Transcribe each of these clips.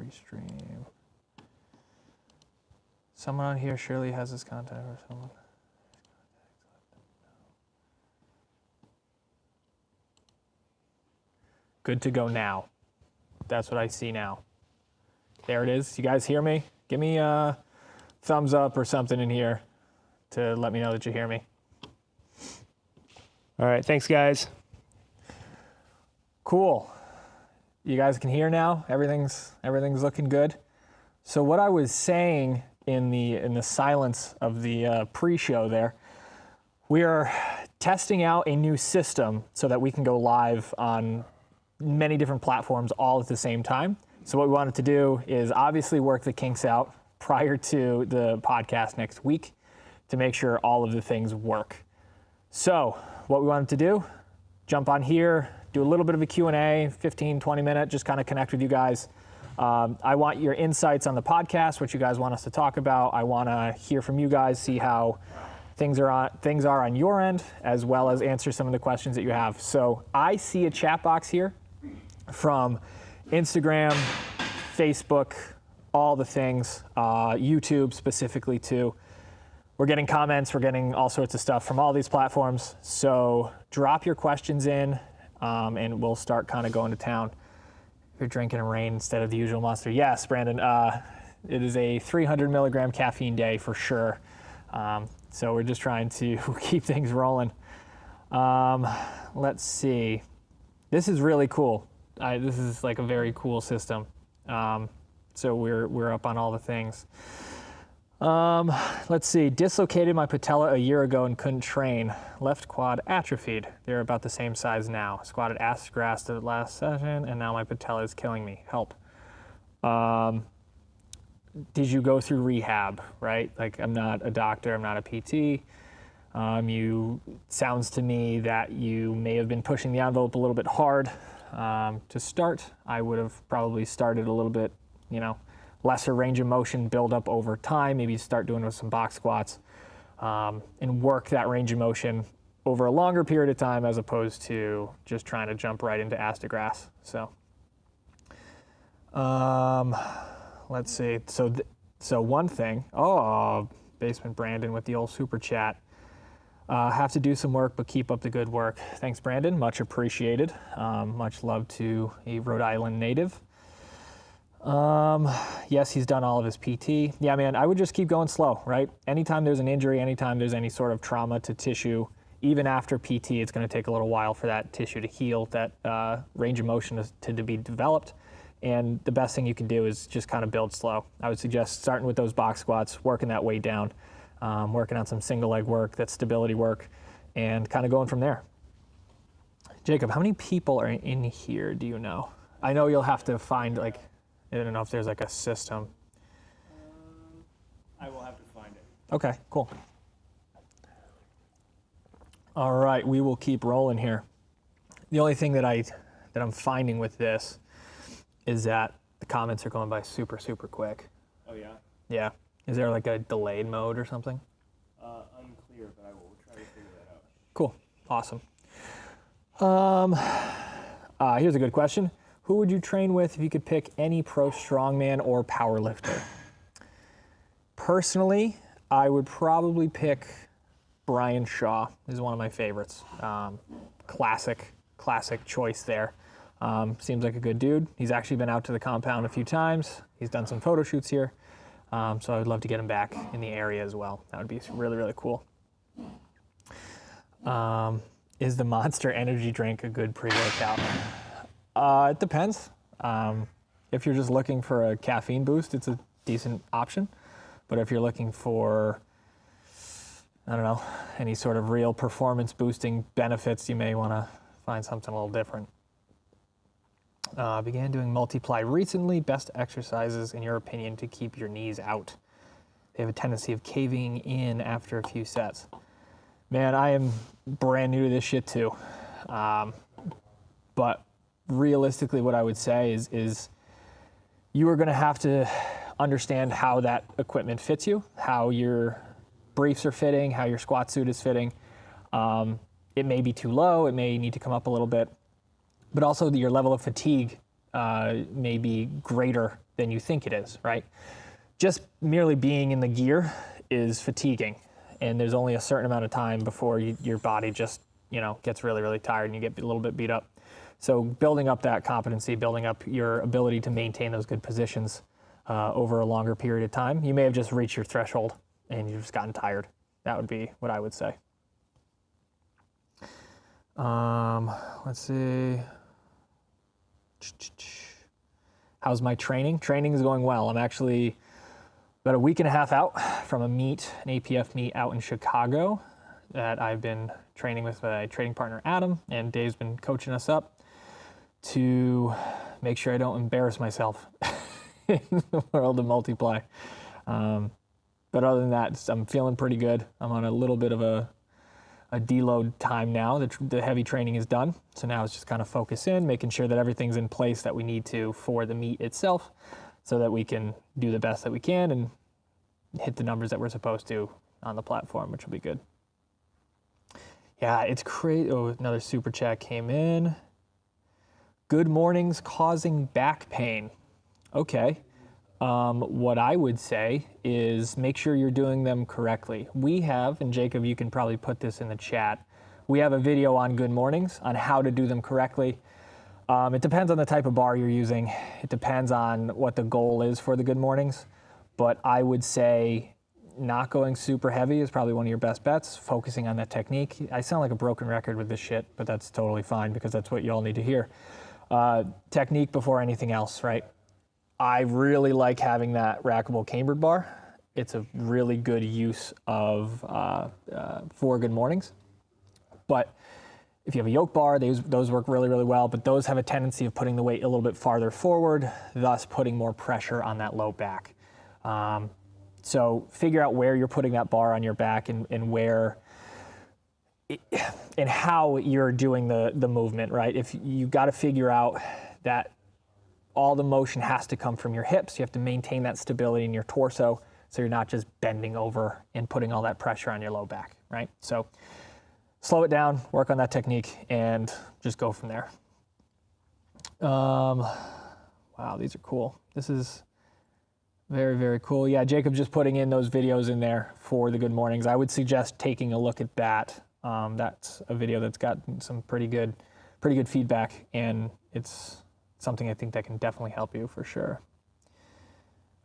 Restream. Someone on here surely has his contact or someone. Good to go now. That's what I see now. There it is. You guys hear me? Give me a thumbs up or something in here to let me know that you hear me. All right, thanks guys. Cool. You guys can hear now. Everything's looking good. So what I was saying in the silence of the pre-show there, we are testing out a new system so that we can go live on many different platforms all at the same time. So what we wanted to do is obviously work the kinks out prior to the podcast next week to make sure all of the things work. So what we wanted to do, jump on here, do a little bit of a Q&A, 15, 20 minute, just kind of connect with you guys. I want your insights on the podcast, what you guys want us to talk about. I want to hear from you guys, see how things are on your end, as well as answer some of the questions that you have. So I see a chat box here from Instagram, Facebook, all the things, YouTube specifically too. We're getting comments, we're getting all sorts of stuff from all these platforms. So drop your questions in and we'll start kind of going to town. You're drinking a rain instead of the usual Monster. Yes, Brandon, it is a 300 milligram caffeine day for sure. So we're just trying to keep things rolling. Let's see. This is really cool. This is like a very cool system. So we're up on all the things. Let's see. Dislocated my patella a year ago and couldn't train. Left quad atrophied. They're about the same size now. Squatted ass to grass the last session, and now my patella is killing me. Help. Did you go through rehab? Right? Like, I'm not a doctor. I'm not a PT. Sounds to me that you may have been pushing the envelope a little bit hard to start. I would have probably started a little bit, lesser range of motion, build up over time. Maybe start doing with some box squats and work that range of motion over a longer period of time as opposed to just trying to jump right into ass to grass. So, let's see. So one thing. Oh, Basement Brandon with the old super chat. Have to do some work, but keep up the good work. Thanks, Brandon. Much appreciated. Much love to a Rhode Island native. Yes, he's done all of his PT. Yeah, man, I would just keep going slow, right? Anytime there's an injury, anytime there's any sort of trauma to tissue, even after PT, it's going to take a little while for that tissue to heal, that range of motion to be developed. And the best thing you can do is just kind of build slow. I would suggest starting with those box squats, working that way down, working on some single leg work, that stability work, and kind of going from there. Jacob, how many people are in here, do you know? I know you'll have to find, I don't know if there's a system. I will have to find it. Okay, cool. All right, we will keep rolling here. The only thing that I'm finding with this is that the comments are going by super, super quick. Oh yeah? Yeah. Is there a delayed mode or something? Unclear, but I will try to figure that out. Cool, awesome. Here's a good question. Who would you train with if you could pick any pro strongman or powerlifter? Personally, I would probably pick Brian Shaw. He's one of my favorites. Classic choice there. Seems like a good dude. He's actually been out to the compound a few times. He's done some photo shoots here. So I would love to get him back in the area as well. That would be really, really cool. Is the Monster Energy drink a good pre-workout? It depends. If you're just looking for a caffeine boost, it's a decent option. But if you're looking for, I don't know, any sort of real performance boosting benefits, you may want to find something a little different. Began doing multiply recently. Best exercises, in your opinion, to keep your knees out? They have a tendency of caving in after a few sets. Man, I am brand new to this shit too. But realistically, what I would say is you are going to have to understand how that equipment fits you, how your briefs are fitting, how your squat suit is fitting. It may be too low. It may need to come up a little bit. But also your level of fatigue may be greater than you think it is, right? Just merely being in the gear is fatiguing, and there's only a certain amount of time before your body just, gets really, really tired and you get a little bit beat up. So building up that competency, building up your ability to maintain those good positions over a longer period of time. You may have just reached your threshold and you've just gotten tired. That would be what I would say. Let's see. How's my training? Training is going well. I'm actually about a week and a half out from a meet, an APF meet out in Chicago that I've been training with my training partner, Adam, and Dave's been coaching us up to make sure I don't embarrass myself in the world of multiply. But other than that, I'm feeling pretty good. I'm on a little bit of a deload time now. The heavy training is done. So now it's just kind of focus in, making sure that everything's in place that we need to for the meet itself so that we can do the best that we can and hit the numbers that we're supposed to on the platform, which will be good. Yeah, it's crazy. Oh, another super chat came in. Good mornings causing back pain. Okay. What I would say is make sure you're doing them correctly. We have, and Jacob, you can probably put this in the chat, we have a video on good mornings on how to do them correctly. It depends on the type of bar you're using. It depends on what the goal is for the good mornings. But I would say not going super heavy is probably one of your best bets, focusing on that technique. I sound like a broken record with this shit, but that's totally fine because that's what you all need to hear. Technique before anything else, right? I really like having that rackable cambered bar. It's a really good use of for good mornings. But if you have a yoke bar, those work really, really well, but those have a tendency of putting the weight a little bit farther forward, thus putting more pressure on that low back. So figure out where you're putting that bar on your back and where and how you're doing the movement, right? If you got to figure out that all the motion has to come from your hips. You have to maintain that stability in your torso so you're not just bending over and putting all that pressure on your low back, right? So slow it down, work on that technique, and just go from there. Wow, these are cool. This is very, very cool. Yeah, Jacob's just putting in those videos in there for the good mornings. I would suggest taking a look at that. That's a video that's got some pretty good feedback, and it's something I think that can definitely help you for sure.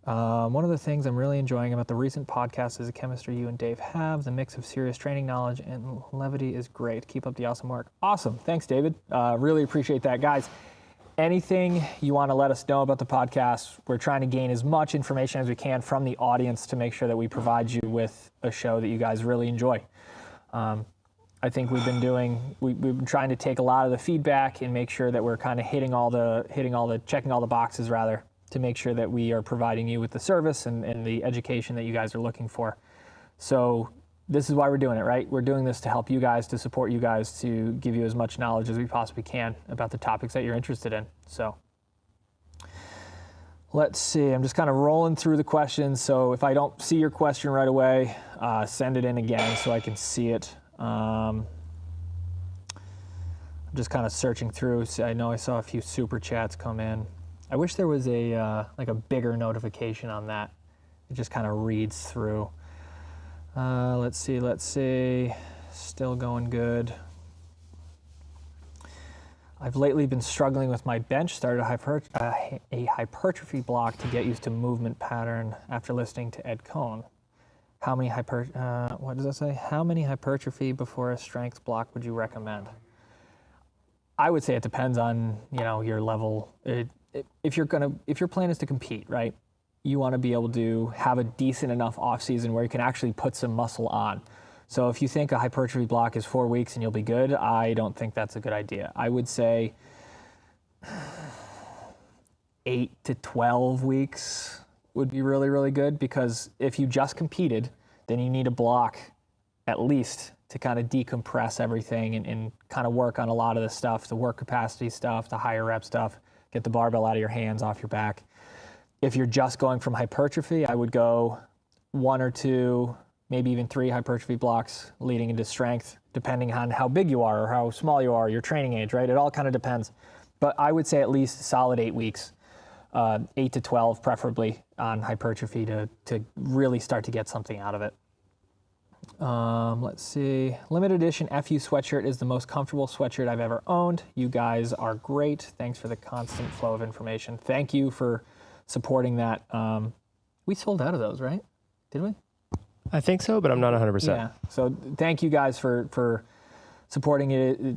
One of the things I'm really enjoying about the recent podcast is the chemistry you and Dave have. The mix of serious training knowledge and levity is great. Keep up the awesome work. Awesome. Thanks, David. Really appreciate that. Guys, anything you want to let us know about the podcast, we're trying to gain as much information as we can from the audience to make sure that we provide you with a show that you guys really enjoy. I think we've been trying to take a lot of the feedback and make sure that we're kind of checking all the boxes rather, to make sure that we are providing you with the service and the education that you guys are looking for. So this is why we're doing it, right? We're doing this to help you guys, to support you guys, to give you as much knowledge as we possibly can about the topics that you're interested in. So let's see, I'm just kind of rolling through the questions. So if I don't see your question right away, send it in again so I can see it. I'm just kind of searching through. So I know I saw a few super chats come in. I wish there was a bigger notification on that. It just kind of reads through. Let's see. Still going good. I've lately been struggling with my bench. Started a hypertrophy block to get used to movement pattern after listening to Ed Cohn. How many what does that say? How many hypertrophy before a strength block would you recommend? I would say it depends on, your level. If your plan is to compete, right? You want to be able to have a decent enough off season where you can actually put some muscle on. So if you think a hypertrophy block is 4 weeks and you'll be good, I don't think that's a good idea. I would say 8 to 12 weeks would be really, really good, because if you just competed, then you need a block at least to kind of decompress everything and kind of work on a lot of the stuff, the work capacity stuff, the higher rep stuff, get the barbell out of your hands, off your back. If you're just going from hypertrophy, I would go 1 or 2, maybe even 3 hypertrophy blocks leading into strength, depending on how big you are or how small you are, your training age, right? It all kind of depends. But I would say at least a solid 8 weeks. 8 to 12 preferably on hypertrophy to really start to get something out of it. Let's see. Limited edition FU sweatshirt is the most comfortable sweatshirt I've ever owned. You guys are great. Thanks for the constant flow of information. Thank you for supporting that. We sold out of those, right? Did we? I think so, but I'm not 100%. Yeah. So thank you guys for supporting it,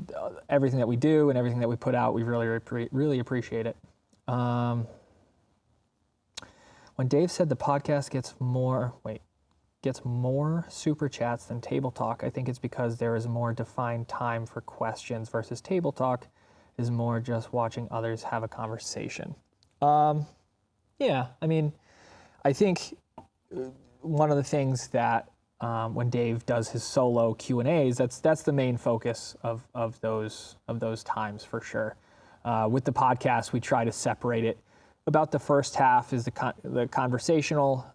everything that we do and everything that we put out. We really appreciate it. When Dave said the podcast gets more super chats than table talk, I think it's because there is more defined time for questions versus table talk is more just watching others have a conversation. Yeah, I mean, I think one of the things that when Dave does his solo Q&As, that's the main focus of those times for sure. With the podcast, we try to separate it. About the first half is the conversational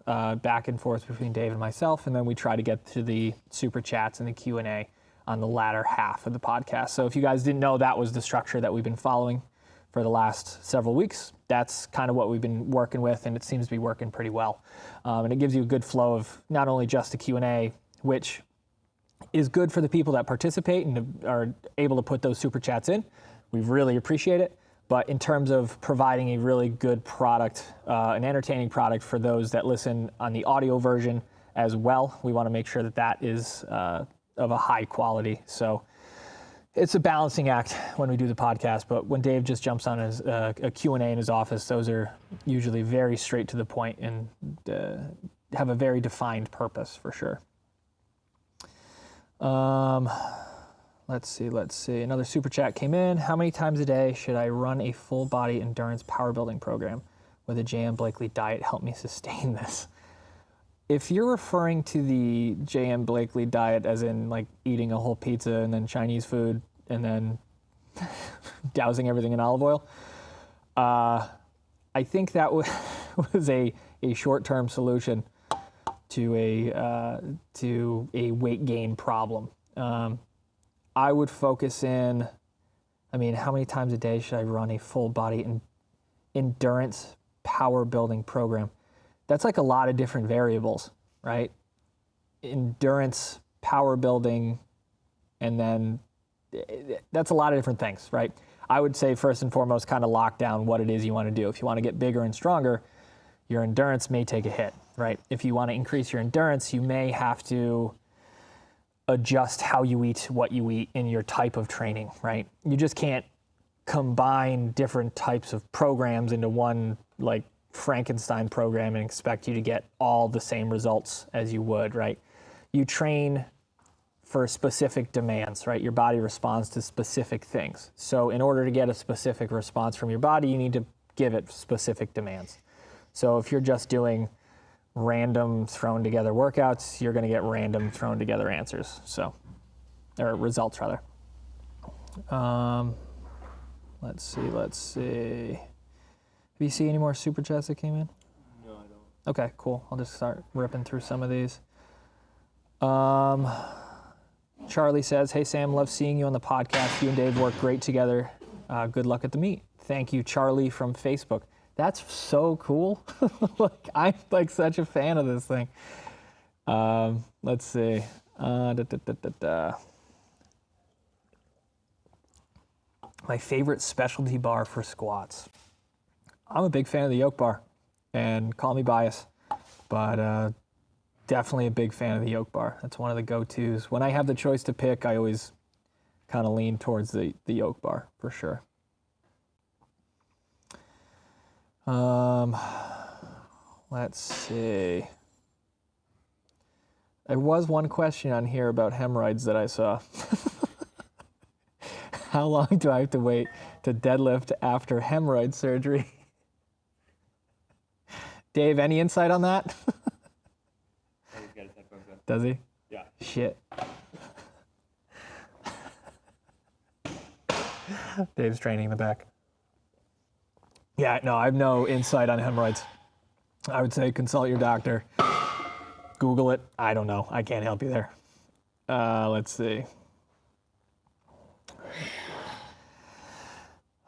back and forth between Dave and myself, and then we try to get to the super chats and the Q&A on the latter half of the podcast. So if you guys didn't know, that was the structure that we've been following for the last several weeks. That's kind of what we've been working with, and it seems to be working pretty well. And it gives you a good flow of not only just the Q&A, which is good for the people that participate and are able to put those super chats in. We really appreciate it. But in terms of providing a really good product, an entertaining product for those that listen on the audio version as well, we want to make sure that that is of a high quality. So it's a balancing act when we do the podcast, but when Dave just jumps on his, a Q&A in his office, those are usually very straight to the point and have a very defined purpose for sure. Let's see. Another super chat came in. How many times a day should I run a full body endurance power building program? Would the J.M. Blakely diet help me sustain this? If you're referring to the J.M. Blakely diet as in like eating a whole pizza and then Chinese food and then dousing everything in olive oil, I think that was a short-term solution to a weight gain problem. I would focus in, how many times a day should I run a full body endurance power building program? That's like a lot of different variables, right? Endurance, power building, and then that's a lot of different things, right? I would say first and foremost, kind of lock down what it is you want to do. If you want to get bigger and stronger, your endurance may take a hit, right? If you want to increase your endurance, you may have to adjust how you eat, what you eat in your type of training, right? You just can't combine different types of programs into one like Frankenstein program and expect you to get all the same results as you would, right? You train for specific demands, right? Your body responds to specific things. So in order to get a specific response from your body, you need to give it specific demands. So if you're just doing random thrown together workouts, you're going to get random thrown together answers. So, or results rather. Let's see. Have you seen any more super chats that came in? No, I don't. Okay, cool. I'll just start ripping through some of these. Charlie says, "Hey Sam, love seeing you on the podcast. You and Dave work great together. Good luck at the meet." Thank you, Charlie from Facebook. That's so cool. Like, I'm like such a fan of this thing. Let's see. My favorite specialty bar for squats. I'm a big fan of the yoke bar, and call me biased, but definitely a big fan of the yoke bar. That's one of the go-tos. When I have the choice to pick, I always kind of lean towards the yoke bar for sure. Let's see. There was one question on here about hemorrhoids that I saw. How long do I have to wait to deadlift after hemorrhoid surgery? Dave, any insight on that? He's got his headphones in. Does he? Yeah. Shit. Dave's training in the back. Yeah, no, I have no insight on hemorrhoids. I would say consult your doctor. Google it. I don't know. I can't help you there. Let's see.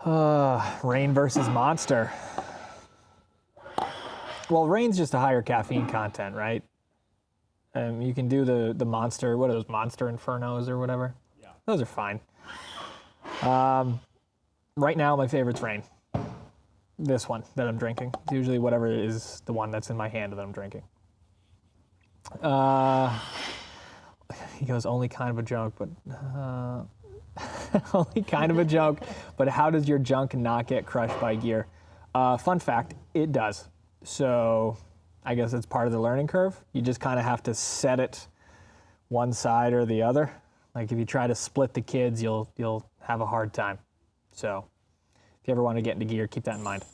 Rain versus Monster. Well, Reign's just a higher caffeine content, right? You can do the Monster, what are those, Monster Infernos or whatever? Yeah. Those are fine. Right now, my favorite's Reign. This one that I'm drinking. It's usually whatever is the one that's in my hand that I'm drinking. He goes, only kind of a joke, but only kind of a joke, but how does your junk not get crushed by gear? Fun fact, it does. So I guess it's part of the learning curve. You just kind of have to set it one side or the other. Like if you try to split the kids, you'll have a hard time. So if you ever want to get into gear, keep that in mind.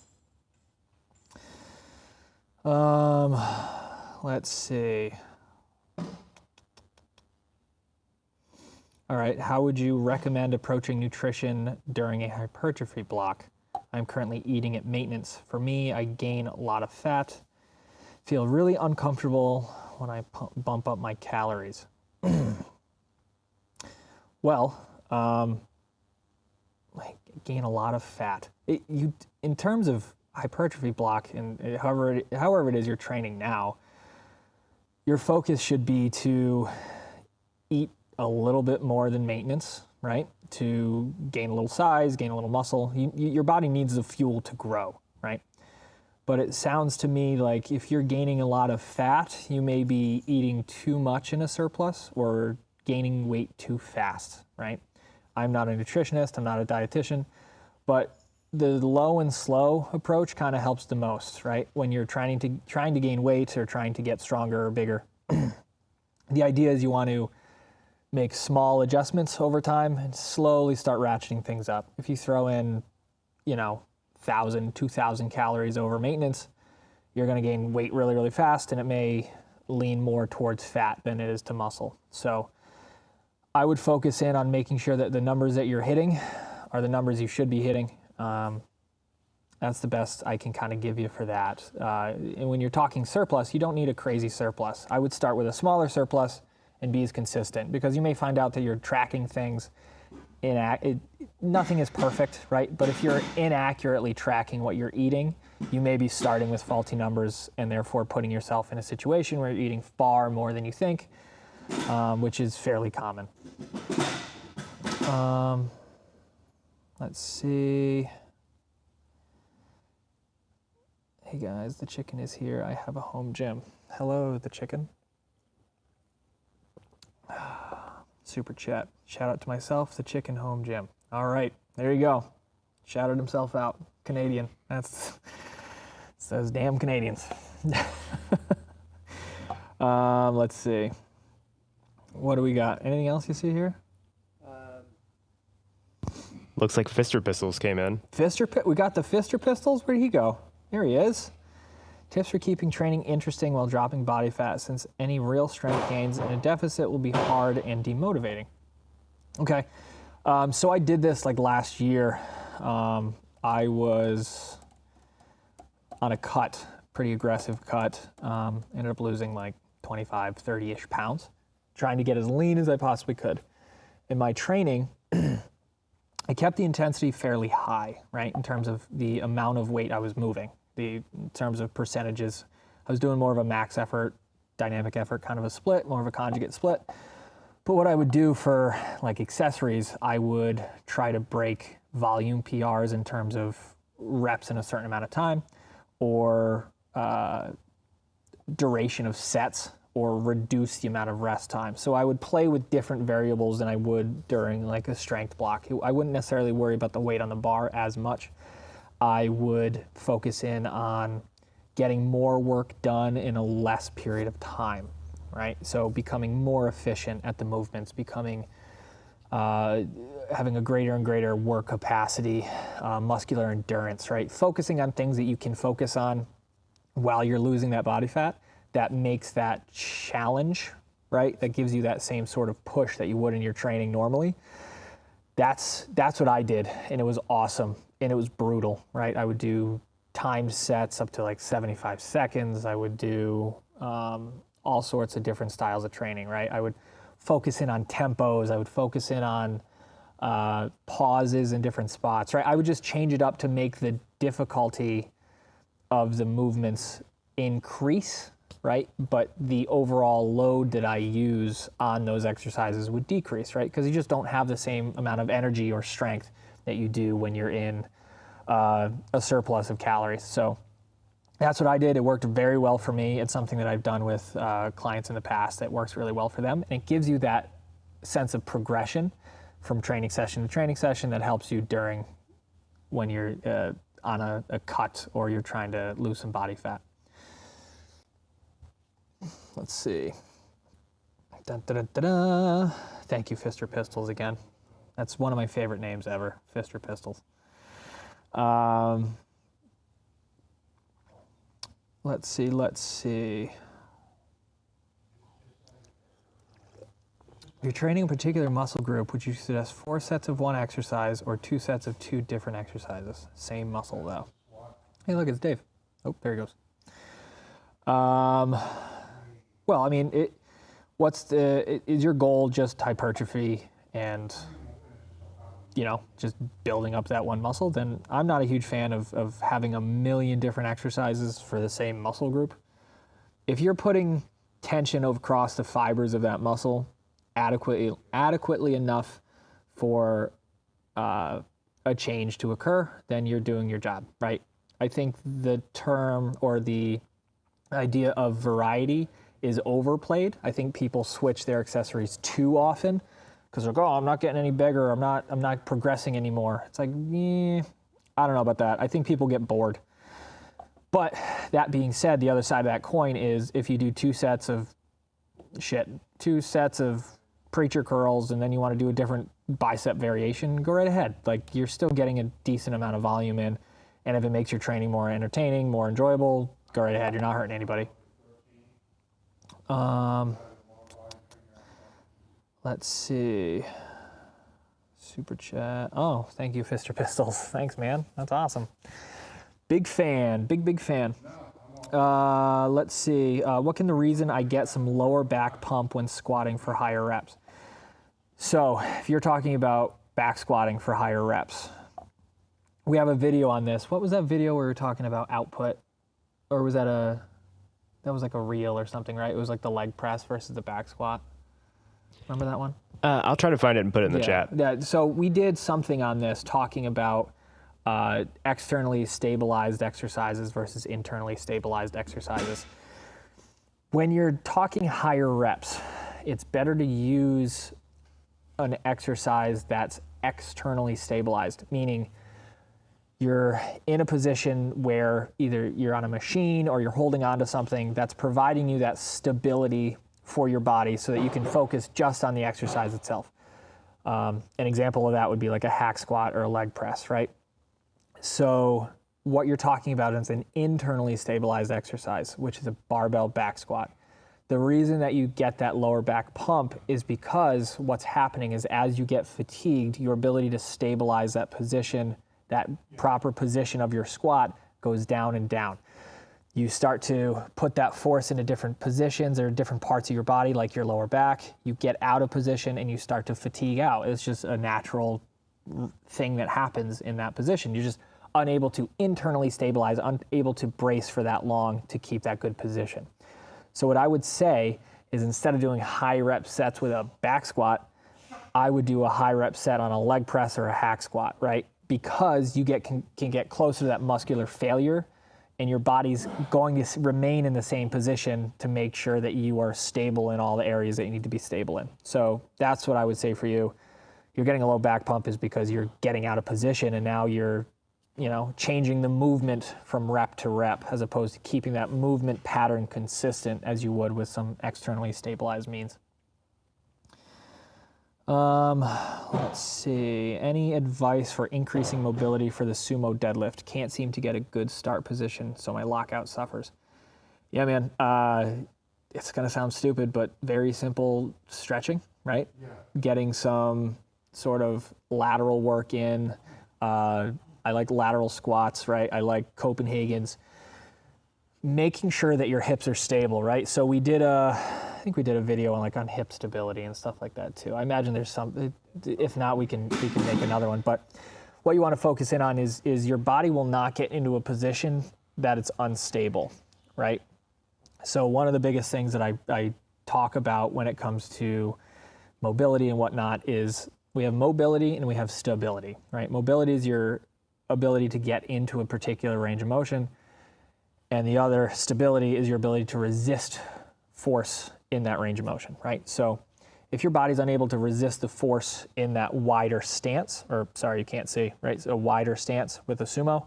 Let's see. All right, how would you recommend approaching nutrition during a hypertrophy block? I'm currently eating at maintenance. For me, I gain a lot of fat, feel really uncomfortable when I bump up my calories. Well, I gain a lot of fat. In terms of hypertrophy block, and however it is you're training now, your focus should be to eat a little bit more than maintenance, right? To gain a little size, gain a little muscle. Your body needs the fuel to grow, right? But it sounds to me like if you're gaining a lot of fat, you may be eating too much in a surplus or gaining weight too fast, right? I'm not a nutritionist, I'm not a dietitian, but the low and slow approach kind of helps the most, right? When you're trying to gain weight or trying to get stronger or bigger. The idea is you want to make small adjustments over time and slowly start ratcheting things up. If you throw in, 1,000, 2,000 calories over maintenance, you're going to gain weight really, really fast, and it may lean more towards fat than it is to muscle. So I would focus in on making sure that the numbers that you're hitting are the numbers you should be hitting. That's the best I can kind of give you for that. And when you're talking surplus, you don't need a crazy surplus. I would start with a smaller surplus and be as consistent, because you may find out that you're tracking things nothing is perfect, right? But if you're inaccurately tracking what you're eating, you may be starting with faulty numbers and therefore putting yourself in a situation where you're eating far more than you think, which is fairly common. Let's see. Hey guys, the chicken is here. I have a home gym. Hello, the chicken. Super chat. Shout out to myself, the chicken home gym. All right, there you go. Shouted himself out. Canadian. That's those damn Canadians. Let's see. What do we got? Anything else you see here? Looks like Fister Pistols came in. We got the Fister Pistols? Where'd he go? There he is. Tips for keeping training interesting while dropping body fat, since any real strength gains in a deficit will be hard and demotivating. Okay, so I did this like last year. I was on a cut, pretty aggressive cut. Ended up losing like 25, 30-ish pounds, trying to get as lean as I possibly could. In my training, I kept the intensity fairly high, right, in terms of the amount of weight I was moving. In terms of percentages, I was doing more of a max effort, dynamic effort, kind of a split, more of a conjugate split. But what I would do for like accessories, I would try to break volume PRs in terms of reps in a certain amount of time, or duration of sets, or reduce the amount of rest time. So I would play with different variables than I would during like a strength block. I wouldn't necessarily worry about the weight on the bar as much. I would focus in on getting more work done in a less period of time, right? So becoming more efficient at the movements, having a greater and greater work capacity, muscular endurance, right? Focusing on things that you can focus on while you're losing that body fat, that makes that challenge, right? That gives you that same sort of push that you would in your training normally. That's what I did, and it was awesome. And it was brutal, right? I would do timed sets up to like 75 seconds. I would do all sorts of different styles of training, right? I would focus in on tempos. I would focus in on pauses in different spots, right? I would just change it up to make the difficulty of the movements increase, right? But the overall load that I use on those exercises would decrease, right? Because you just don't have the same amount of energy or strength that you do when you're in a surplus of calories. So that's what I did. It worked very well for me. It's something that I've done with clients in the past that works really well for them. And it gives you that sense of progression from training session to training session that helps you during when you're on a cut or you're trying to lose some body fat. Let's see. Dun, dun, dun, dun, dun. Thank you, Fister Pistols, again. That's one of my favorite names ever, Fister Pistols. Let's see. If you're training a particular muscle group, would you suggest 4 sets of one exercise or 2 sets of 2 different exercises? Same muscle, though. Hey, look, it's Dave. Oh, there he goes. Well, I mean, is your goal just hypertrophy and, just building up that one muscle? Then I'm not a huge fan of having a million different exercises for the same muscle group. If you're putting tension across the fibers of that muscle adequately enough for a change to occur, then you're doing your job, right? I think the term or the idea of variety is overplayed. I think people switch their accessories too often because they're like, oh, I'm not getting any bigger. I'm not progressing anymore. It's like, I don't know about that. I think people get bored. But that being said, the other side of that coin is if you do 2 sets of preacher curls and then you want to do a different bicep variation, go right ahead. Like, you're still getting a decent amount of volume in. And if it makes your training more entertaining, more enjoyable, go right ahead. You're not hurting anybody. Let's see. Super chat. Oh, thank you, Fister Pistols. Thanks, man. That's awesome. Big fan. Big fan. Let's see. What can the reason I get some lower back pump when squatting for higher reps? So if you're talking about back squatting for higher reps, we have a video on this. What was that video where we were talking about output? Or was that was like a reel or something, right? It was like the leg press versus the back squat. Remember that one? I'll try to find it and put it in the chat. Yeah. So we did something on this talking about externally stabilized exercises versus internally stabilized exercises. When you're talking higher reps, it's better to use an exercise that's externally stabilized, meaning you're in a position where either you're on a machine or you're holding onto something that's providing you that stability for your body so that you can focus just on the exercise itself. An example of that would be like a hack squat or a leg press, right? So what you're talking about is an internally stabilized exercise, which is a barbell back squat. The reason that you get that lower back pump is because what's happening is as you get fatigued, your ability to stabilize that position, that proper position of your squat goes down and down. You start to put that force into different positions or different parts of your body, like your lower back. You get out of position and you start to fatigue out. It's just a natural thing that happens in that position. You're just unable to internally stabilize, unable to brace for that long to keep that good position. So what I would say is instead of doing high rep sets with a back squat, I would do a high rep set on a leg press or a hack squat, right? Because you can get closer to that muscular failure and your body's going to remain in the same position to make sure that you are stable in all the areas that you need to be stable in. So that's what I would say for you. You're getting a low back pump is because you're getting out of position and now you're, changing the movement from rep to rep as opposed to keeping that movement pattern consistent as you would with some externally stabilized means. Let's see. Any advice for increasing mobility for the sumo deadlift? Can't seem to get a good start position, so my lockout suffers. Yeah, man. It's going to sound stupid, but very simple stretching, right? Yeah. Getting some sort of lateral work in. I like lateral squats, right? I like Copenhagen's. Making sure that your hips are stable, right? So I think we did a video on hip stability and stuff like that too. I imagine there's some, if not, we can make another one. But what you want to focus in on is your body will not get into a position that it's unstable, right? So one of the biggest things that I talk about when it comes to mobility and whatnot is we have mobility and we have stability, right? Mobility is your ability to get into a particular range of motion, and the other, stability, is your ability to resist force in that range of motion, right? So if your body's unable to resist the force in that wider stance, or sorry, you can't see, right? So a wider stance with a sumo,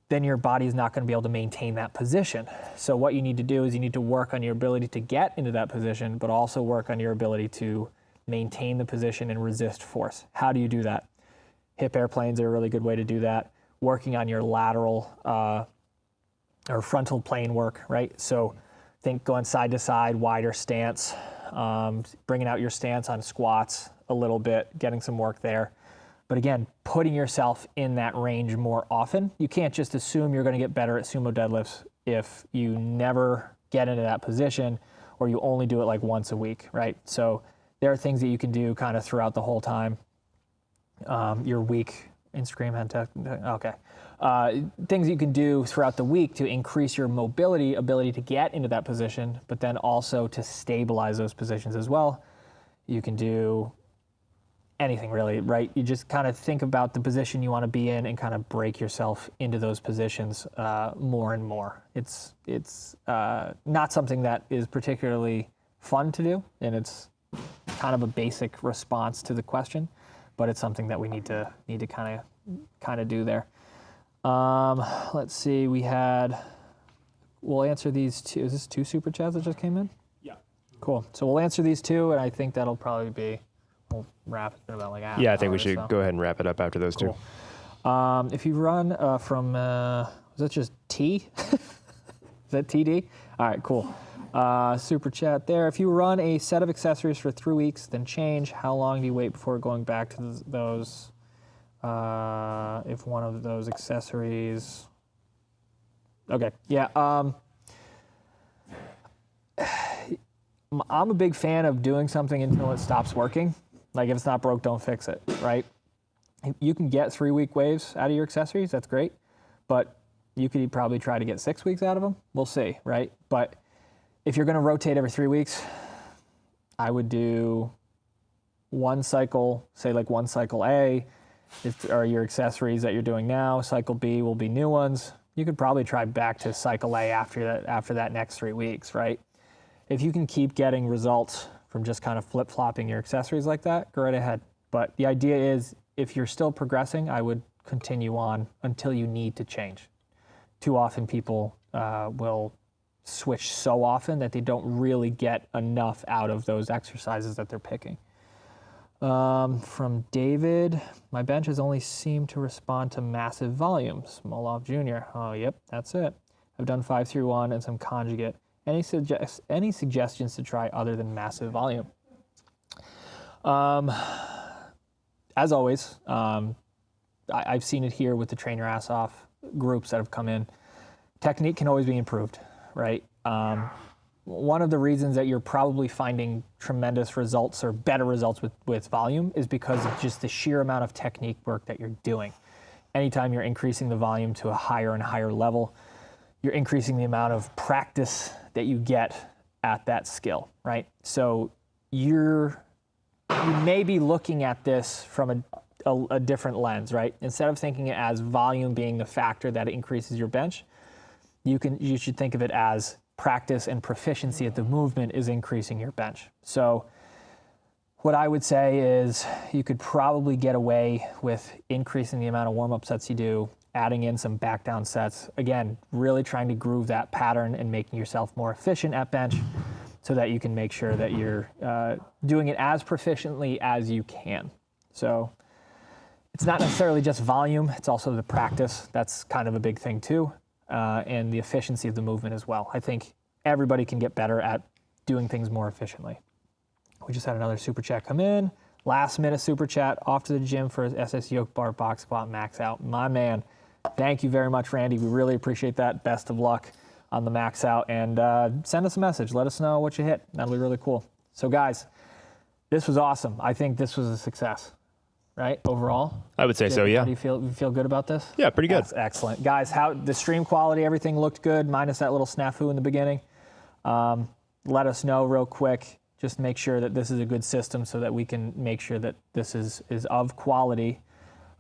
then your body is not going to be able to maintain that position. So what you need to do is you need to work on your ability to get into that position, but also work on your ability to maintain the position and resist force. How do you do that? Hip airplanes are a really good way to do that. Working on your lateral or frontal plane work, right? So think going side to side, wider stance, bringing out your stance on squats a little bit, getting some work there. But again, putting yourself in that range more often. You can't just assume you're going to get better at sumo deadlifts if you never get into that position or you only do it like once a week, right? So there are things that you can do kind of throughout the whole time. Your week, Instagram had okay. Things you can do throughout the week to increase your mobility, ability to get into that position, but then also to stabilize those positions as well. You can do anything really, right? You just kind of think about the position you want to be in and kind of break yourself into those positions more and more. It's not something that is particularly fun to do, and it's kind of a basic response to the question, but it's something that we need to kind of do there. Let's see, we'll answer these two. Is this 2 super chats that just came in? Yeah. Cool. So we'll answer these 2, and I think that'll probably be, we'll wrap it in about like half. Yeah, I think we should go ahead and wrap it up after those cool. 2. If you run from, was that just T? Is that TD? All right, cool. Super chat there. If you run a set of accessories for 3 weeks, then change, how long do you wait before going back to those? If one of those accessories, okay, yeah. I'm a big fan of doing something until it stops working. Like if it's not broke, don't fix it, right? You can get 3-week waves out of your accessories, that's great, but you could probably try to get 6 weeks out of them. We'll see, right? But if you're going to rotate every 3 weeks, I would do one cycle, say like one cycle A, are your accessories that you're doing now. Cycle B will be new ones. You could probably try back to cycle A after that next 3 weeks, right? If you can keep getting results from just kind of flip-flopping your accessories like that, go right ahead. But the idea is if you're still progressing, I would continue on until you need to change. Too often people will switch so often that they don't really get enough out of those exercises that they're picking. From David, my benches only seem to respond to massive volumes. Molov Jr. Oh, yep, that's it. I've done 5-3-1 and some conjugate. Any suggestions to try other than massive volume? As always, I've seen it here with the Train Your Ass Off groups that have come in. Technique can always be improved, right? One of the reasons that you're probably finding tremendous results or better results with volume is because of just the sheer amount of technique work that you're doing. Anytime you're increasing the volume to a higher and higher level, you're increasing the amount of practice that you get at that skill, right? So you may be looking at this from a different lens, right? Instead of thinking it as volume being the factor that increases your bench, you should think of it as practice and proficiency at the movement is increasing your bench. So what I would say is you could probably get away with increasing the amount of warm-up sets you do, adding in some back down sets. Again, really trying to groove that pattern and making yourself more efficient at bench so that you can make sure that you're doing it as proficiently as you can. So it's not necessarily just volume, it's also the practice. That's kind of a big thing too. And the efficiency of the movement as well. I think everybody can get better at doing things more efficiently. We just had another super chat come in. Last minute super chat, off to the gym for SS yoke bar box squat max out. My man, thank you very much, Randy. We really appreciate that. Best of luck on the max out. And send us a message. Let us know what you hit. That'll be really cool. So guys, this was awesome. I think this was a success. Right, overall? I would say so, yeah. How do you feel good about this? Yeah, pretty good. That's excellent. Guys, how the stream quality, everything looked good, minus that little snafu in the beginning. let us know real quick. Just make sure that this is a good system so that we can make sure that this is of quality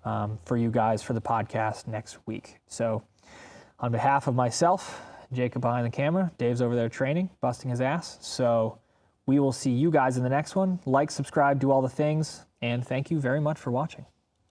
for you guys for the podcast next week. So on behalf of myself, Jacob behind the camera, Dave's over there training, busting his ass. So we will see you guys in the next one. Like, subscribe, do all the things, and thank you very much for watching.